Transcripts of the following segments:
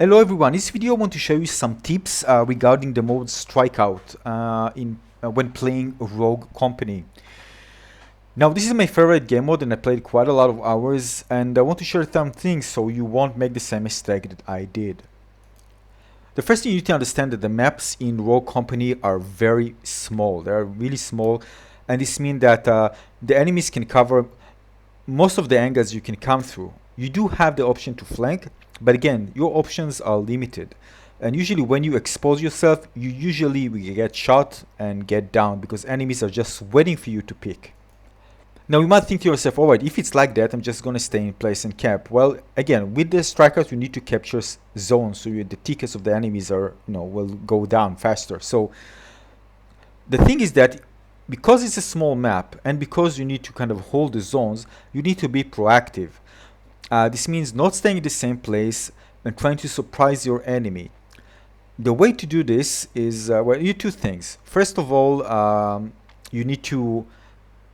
Hello everyone, in this video I want to show you some tips regarding the mode Strikeout when playing Rogue Company. Now this is my favorite game mode and I played quite a lot of hours, and I want to share some things so you won't make the same mistake that I did. The first thing you need to understand that the maps in Rogue Company are very small. They are really small, and this means that the enemies can cover most of the angles you can come through. You do have the option to flank, but again, your options are limited. And usually when you expose yourself, you usually will get shot and get down because enemies are just waiting for you to pick. Now you might think to yourself, alright, if it's like that, I'm just going to stay in place and camp. Well, again, with the strikeout, you need to capture zones, so the tickets of the enemies are, will go down faster. So the thing is that because it's a small map and because you need to kind of hold the zones, you need to be proactive. This means not staying in the same place and trying to surprise your enemy. The way to do this is, well, you do two things. First of all, you need to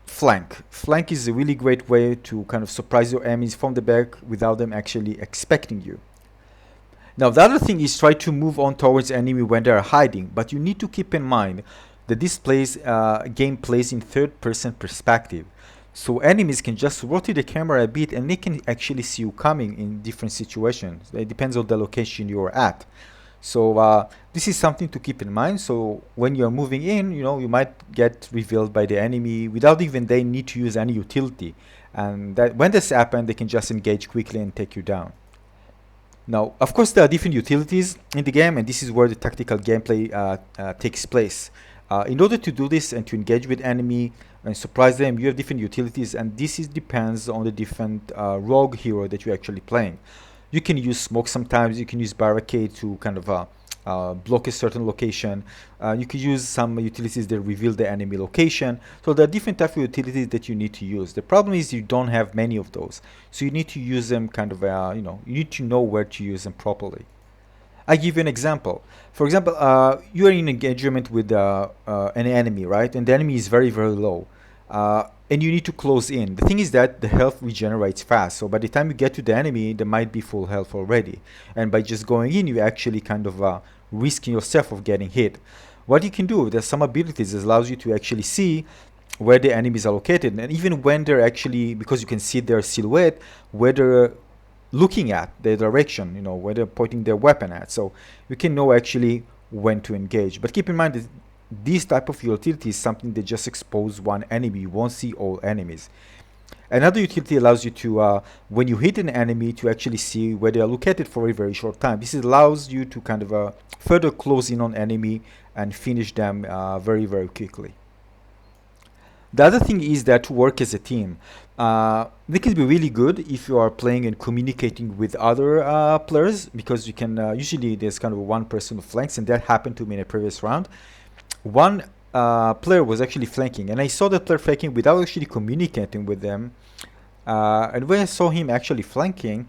flank. Flank is a really great way to kind of surprise your enemies from the back without them actually expecting you. Now, the other thing is try to move on towards enemy when they are hiding, but you need to keep in mind that this game plays in third-person perspective. So enemies can just rotate the camera a bit and they can actually see you coming in different situations. It depends on the location you're at. So this is something to keep in mind. So when you're moving in, you might get revealed by the enemy without even they need to use any utility. And that when this happens, they can just engage quickly and take you down. Now, of course, there are different utilities in the game, and this is where the tactical gameplay takes place. In order to do this and to engage with enemy and surprise them, you have different utilities, and this depends on the different rogue hero that you're actually playing. You can use smoke sometimes, you can use barricade to kind of block a certain location. You can use some utilities that reveal the enemy location. So there are different types of utilities that you need to use. The problem is you don't have many of those. So you need to use them kind of, you need to know where to use them properly. I give you an example. For example, you are in engagement with an enemy, right? And the enemy is very, very low. And you need to close in. The thing is that the health regenerates fast. So by the time you get to the enemy, there might be full health already. And by just going in, you actually kind of risking yourself of getting hit. What you can do, there's some abilities that allows you to actually see where the enemies are located. And even when they're actually, because you can see their silhouette, where they're looking at their direction, where they're pointing their weapon at. So you can know actually when to engage. But keep in mind that this type of utility is something that just expose one enemy. You won't see all enemies. Another utility allows you to, when you hit an enemy, to actually see where they are located for a very short time. This allows you to kind of further close in on enemy and finish them very, very quickly. The other thing is that to work as a team. They can be really good if you are playing and communicating with other players, because you can usually there's kind of one person who flanks, and that happened to me in a previous round. One player was actually flanking, and I saw that player flanking without actually communicating with them. And when I saw him actually flanking,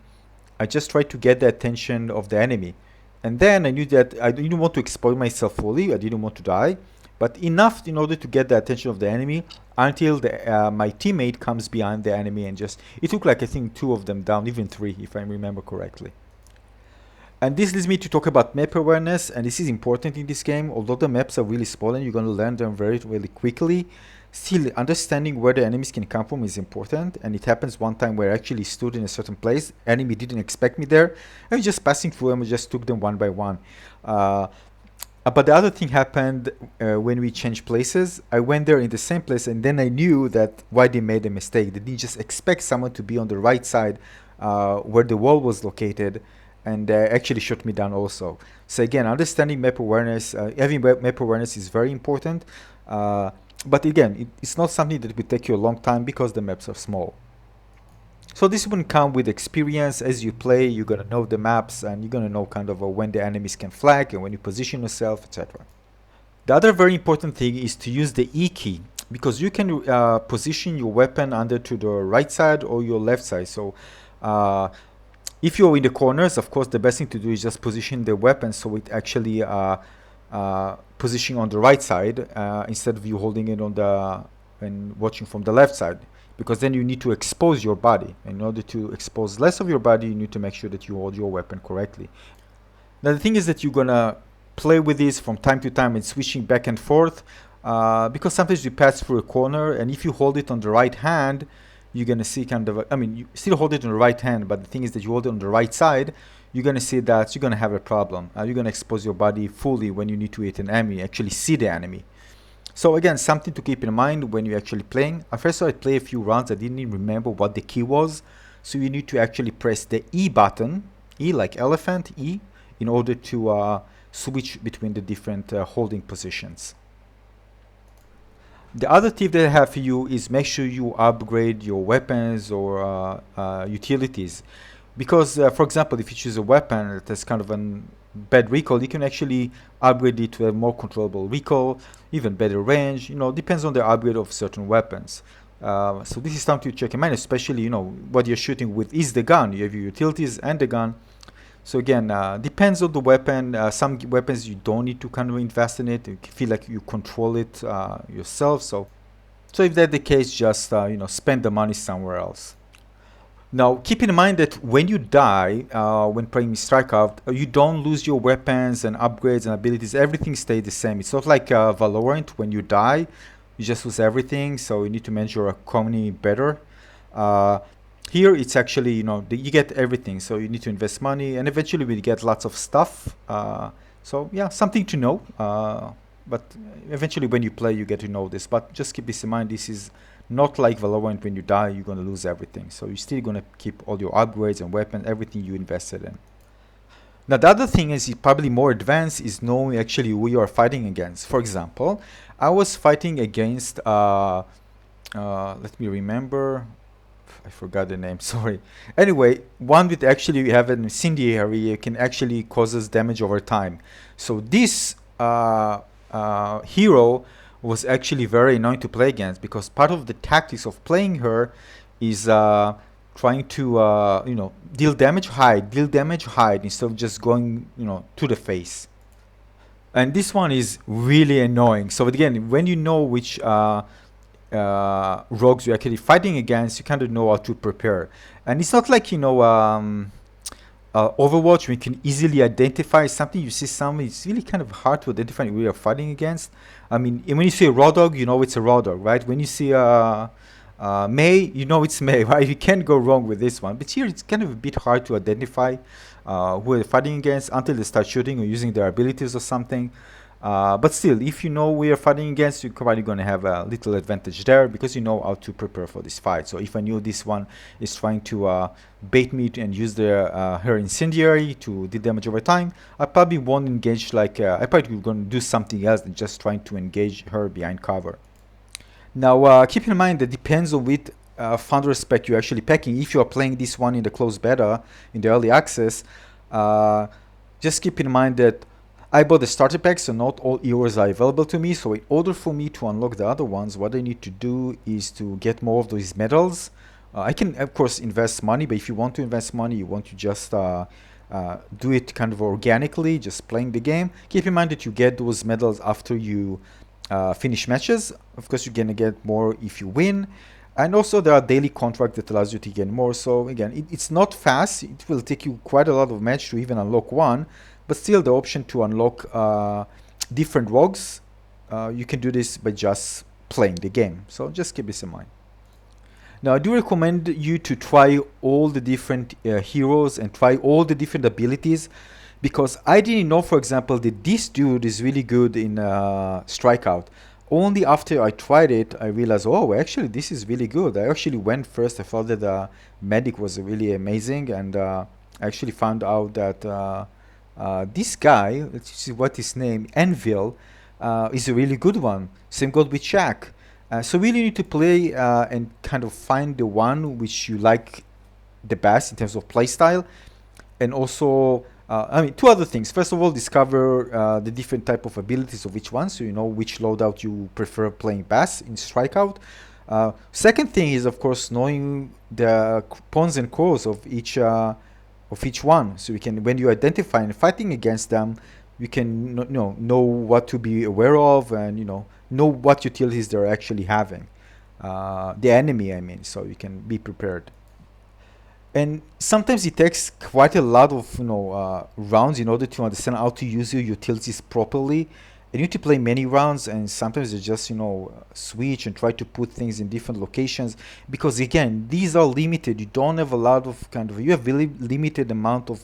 I just tried to get the attention of the enemy. And then I knew that I didn't want to expose myself fully, I didn't want to die, but enough in order to get the attention of the enemy until my teammate comes behind the enemy and it took like I think 2 of them down, even 3 if I remember correctly. And this leads me to talk about map awareness, and this is important in this game. Although the maps are really small and you're going to learn them very, really quickly, still understanding where the enemies can come from is important. And it happens one time where I actually stood in a certain place, enemy didn't expect me there, and just passing through them, I just took them one by one. But the other thing happened when we changed places. I went there in the same place, and then I knew that why they made a mistake. They didn't just expect someone to be on the right side where the wall was located, and actually shot me down also. So again, understanding map awareness, having map awareness is very important. But again, it's not something that will take you a long time because the maps are small. So this will come with experience. As you play, you're going to know the maps, and you're going to know kind of when the enemies can flag and when you position yourself, etc. The other very important thing is to use the E key, because you can position your weapon under to the right side or your left side. So if you're in the corners, of course, the best thing to do is just position the weapon so it actually positioning on the right side instead of you holding it on and watching from the left side. Because then you need to expose your body. And in order to expose less of your body, you need to make sure that you hold your weapon correctly. Now the thing is that you're gonna play with this from time to time and switching back and forth, because sometimes you pass through a corner, and if you hold it on the right hand, you're gonna see kind of I mean, you still hold it on the right hand, but the thing is that you hold it on the right side, you're gonna see that you're gonna have a problem. You're gonna expose your body fully when you need to hit an enemy, actually see the enemy. So again, something to keep in mind when you're actually playing. At first I played a few rounds, I didn't even remember what the key was. So you need to actually press the E button, E like elephant, E, in order to switch between the different holding positions. The other tip that I have for you is make sure you upgrade your weapons or utilities. Because, for example, if you choose a weapon that has kind of a bad recoil, you can actually upgrade it to a more controllable recoil, even better range. Depends on the upgrade of certain weapons. So this is something to check in mind, especially, what you're shooting with is the gun. You have your utilities and the gun. So again, depends on the weapon. Some weapons you don't need to kind of invest in it. You feel like you control it yourself. So if that's the case, just spend the money somewhere else. Now, keep in mind that when you die, when playing Strikeout, you don't lose your weapons and upgrades and abilities. Everything stays the same. It's not like Valorant. When you die, you just lose everything. So you need to manage your economy better. Here, it's actually, you get everything. So you need to invest money. And eventually, we get lots of stuff. So yeah, something to know. But eventually, when you play, you get to know this. But just keep this in mind. This is not like Valorant. When you die, you're going to lose everything. So you're still going to keep all your upgrades and weapons, everything you invested in. Now, the other thing is probably more advanced is knowing actually who you are fighting against. For example, I was fighting against, let me remember, I forgot the name, sorry. Anyway, one with actually we have an incendiary, it can actually causes damage over time. So this hero was actually very annoying to play against, because part of the tactics of playing her is trying to deal damage, hide instead of just going to the face. And this one is really annoying. So again, when you know which rogues you're actually fighting against, you kind of know how to prepare. And it's not like Overwatch, we can easily identify something. You see something, it's really kind of hard to identify who you're fighting against. I mean, when you see a raw dog, you know it's a raw dog, right? When you see May, you know it's May, right? You can't go wrong with this one. But here, it's kind of a bit hard to identify who they're fighting against until they start shooting or using their abilities or something. But still, if you know we are fighting against, you're probably going to have a little advantage there because you know how to prepare for this fight. So if I knew this one is trying to bait me and use her incendiary to do damage over time, I probably won't engage I probably going to do something else than just trying to engage her behind cover. Now, keep in mind that depends on which founder spec you're actually packing. If you are playing this one in the closed beta, in the early access, just keep in mind that I bought the starter pack, so not all heroes are available to me. So in order for me to unlock the other ones, what I need to do is to get more of those medals. I can, of course, invest money, but if you want to invest money, you want to just do it kind of organically, just playing the game. Keep in mind that you get those medals after you finish matches. Of course, you're going to get more if you win. And also, there are daily contracts that allows you to get more. So again, it's not fast. It will take you quite a lot of match to even unlock one. But still, the option to unlock different rogues, you can do this by just playing the game. So just keep this in mind. Now, I do recommend you to try all the different heroes and try all the different abilities, because I didn't know, for example, that this dude is really good in Strikeout. Only after I tried it, I realized, oh, actually, this is really good. I actually went first. I thought that the medic was really amazing, and I actually found out that this guy, let's see what his name, Envil, is a really good one. Same goes with Shaq. So really need to play and kind of find the one which you like the best in terms of playstyle. And also, two other things. First of all, discover the different type of abilities of each one, so you know which loadout you prefer playing best in Strikeout. Second thing is, of course, knowing the pros and cons of each one, so you can, when you identify and fighting against them, you can know what to be aware of, and know what utilities they're actually having, the enemy, I mean, so you can be prepared. And sometimes it takes quite a lot of rounds in order to understand how to use your utilities properly. And you need to play many rounds, and sometimes you just switch and try to put things in different locations, because again these are limited. You don't have a lot of you have really limited amount of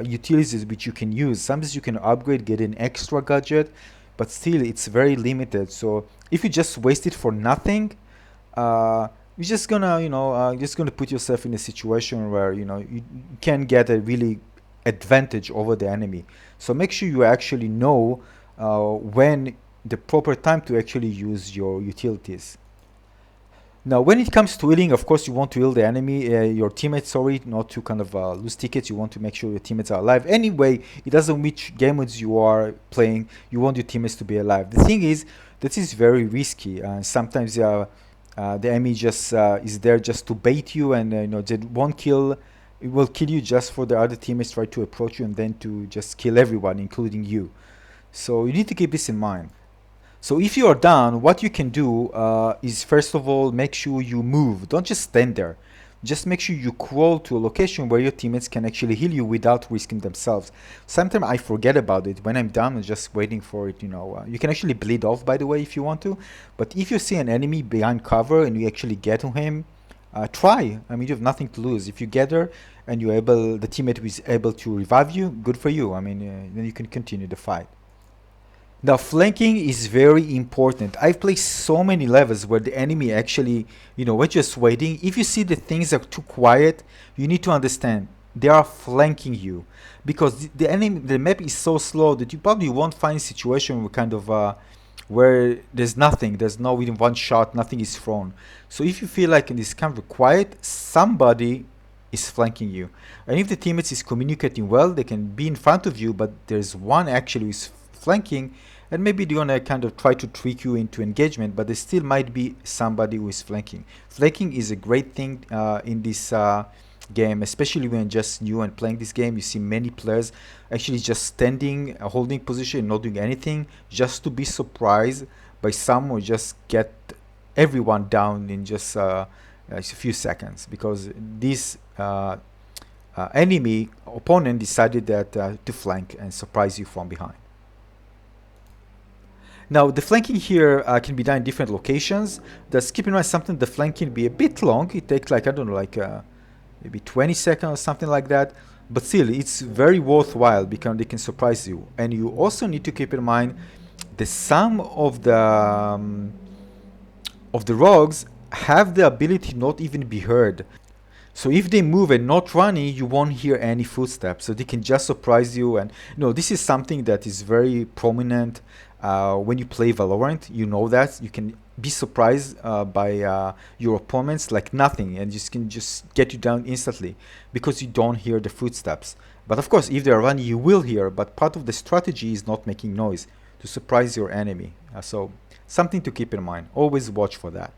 utilities which you can use. Sometimes you can upgrade, get an extra gadget, but still it's very limited. So if you just waste it for nothing, uh, you're just gonna put yourself in a situation where you can get a really advantage over the enemy. So make sure you actually know when the proper time to actually use your utilities. Now, when it comes to healing, of course, you want to heal the enemy, your teammates, sorry, not to lose tickets. You want to make sure your teammates are alive. Anyway, it doesn't matter which game modes you are playing, you want your teammates to be alive. The thing is, this is very risky. Sometimes the enemy just is there just to bait you, and they won't kill. It will kill you just for the other teammates try to approach you and then to just kill everyone, including you. So you need to keep this in mind. So if you are down, what you can do is first of all make sure you move. Don't just stand there. Just make sure you crawl to a location where your teammates can actually heal you without risking themselves. Sometimes I forget about it. When I'm down, I'm just waiting for it. You can actually bleed off, by the way, if you want to. But if you see an enemy behind cover and you actually get to him, try. I mean, you have nothing to lose. If you get there and the teammate is able to revive you, good for you. I mean, then you can continue the fight. Now, flanking is very important. I've played so many levels where the enemy actually, we're just waiting. If you see that things are too quiet, you need to understand they are flanking you, because the map is so slow that you probably won't find a situation where there's nothing, there's no even one shot, nothing is thrown. So if you feel like in this quiet, somebody is flanking you. And if the teammates is communicating well, they can be in front of you, but there's one actually who is flanking, and maybe they're gonna try to trick you into engagement, but there still might be somebody who is flanking. Flanking is a great thing in this game, especially when just new and playing this game. You see many players actually just standing, holding position, not doing anything, just to be surprised by someone, just get everyone down in just a few seconds, because this enemy opponent decided that to flank and surprise you from behind. Now, the flanking here can be done in different locations. Just keep in mind something, the flank can be a bit long. It takes I don't know, maybe 20 seconds or something like that. But still, it's very worthwhile because they can surprise you. And you also need to keep in mind that some of the rogues have the ability not even be heard. So if they move and not running, you won't hear any footsteps. So they can just surprise you. And this is something that is very prominent when you play Valorant. You know that you can be surprised by your opponents like nothing, and just can just get you down instantly because you don't hear the footsteps. But of course, if they are running, you will hear. But part of the strategy is not making noise to surprise your enemy. So something to keep in mind. Always watch for that.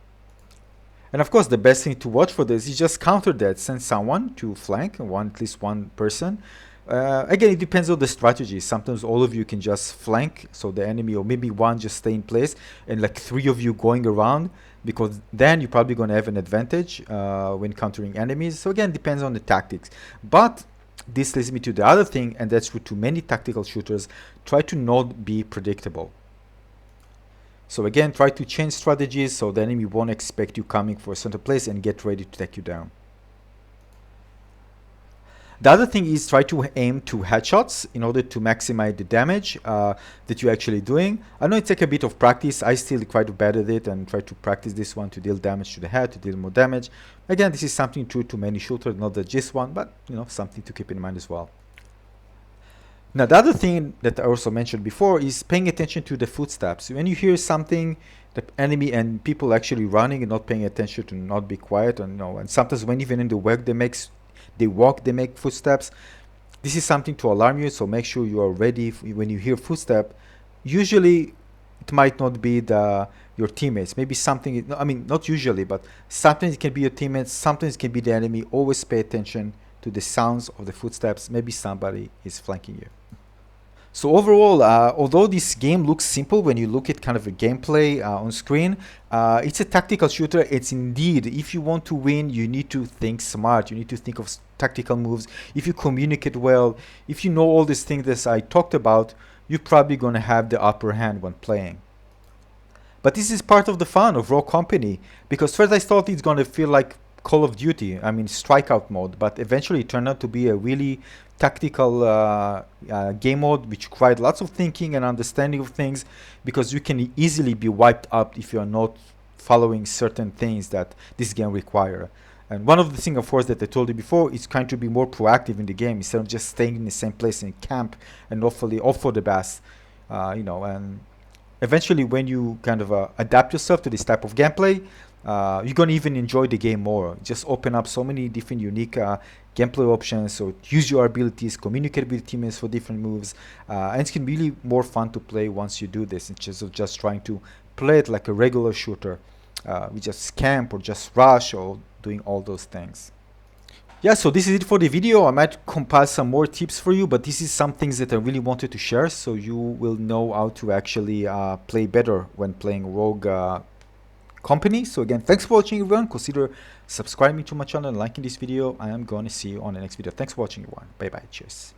And of course, the best thing to watch for this is just counter that. Send someone to flank, at least one person. Again, it depends on the strategy. Sometimes all of you can just flank, so the enemy, or maybe one just stay in place, and like 3 of you going around, because then you're probably going to have an advantage when countering enemies. So again, depends on the tactics. But this leads me to the other thing, and that's true to many tactical shooters. Try to not be predictable. So again, try to change strategies so the enemy won't expect you coming for a certain place and get ready to take you down. The other thing is try to aim to headshots in order to maximize the damage that you're actually doing. I know it takes a bit of practice. I still quite bad at it and try to practice this one to deal damage to the head, to deal more damage. Again, this is something true to many shooters, not the just one, but something to keep in mind as well. Now, the other thing that I also mentioned before is paying attention to the footsteps. When you hear something, the enemy and people actually running and not paying attention, to not be quiet, and sometimes when even in the work they walk, they make footsteps. This is something to alarm you, so make sure you are ready when you hear footstep. Usually, it might not be your teammates. Maybe something, not usually, but sometimes it can be your teammates, sometimes it can be the enemy. Always pay attention to the sounds of the footsteps. Maybe somebody is flanking you. So overall, although this game looks simple when you look at kind of a gameplay on screen, it's a tactical shooter. It's indeed, if you want to win, you need to think smart. You need to think of tactical moves. If you communicate well, if you know all these things that I talked about, you're probably going to have the upper hand when playing. But this is part of the fun of Rogue Company, because first I thought it's going to feel like Call of Duty, I mean Strikeout mode, but eventually it turned out to be a really tactical game mode which required lots of thinking and understanding of things, because you can easily be wiped out if you are not following certain things that this game require. And one of the things, of course, that I told you before is trying to be more proactive in the game instead of just staying in the same place in camp and hopefully hope for the best, and eventually when you kind of adapt yourself to this type of gameplay, you're going to even enjoy the game more. Just open up so many different unique gameplay options, so use your abilities, communicate with teammates for different moves, and it's can be really more fun to play once you do this instead of just trying to play it like a regular shooter. We just camp or just rush or doing all those things. Yeah, so this is it for the video. I might compile some more tips for you, but this is some things that I really wanted to share so you will know how to actually play better when playing Rogue Company. So again, thanks for watching, everyone. Consider subscribing to my channel and liking this video. I am going to see you on the next video. Thanks for watching, everyone. Bye bye. Cheers.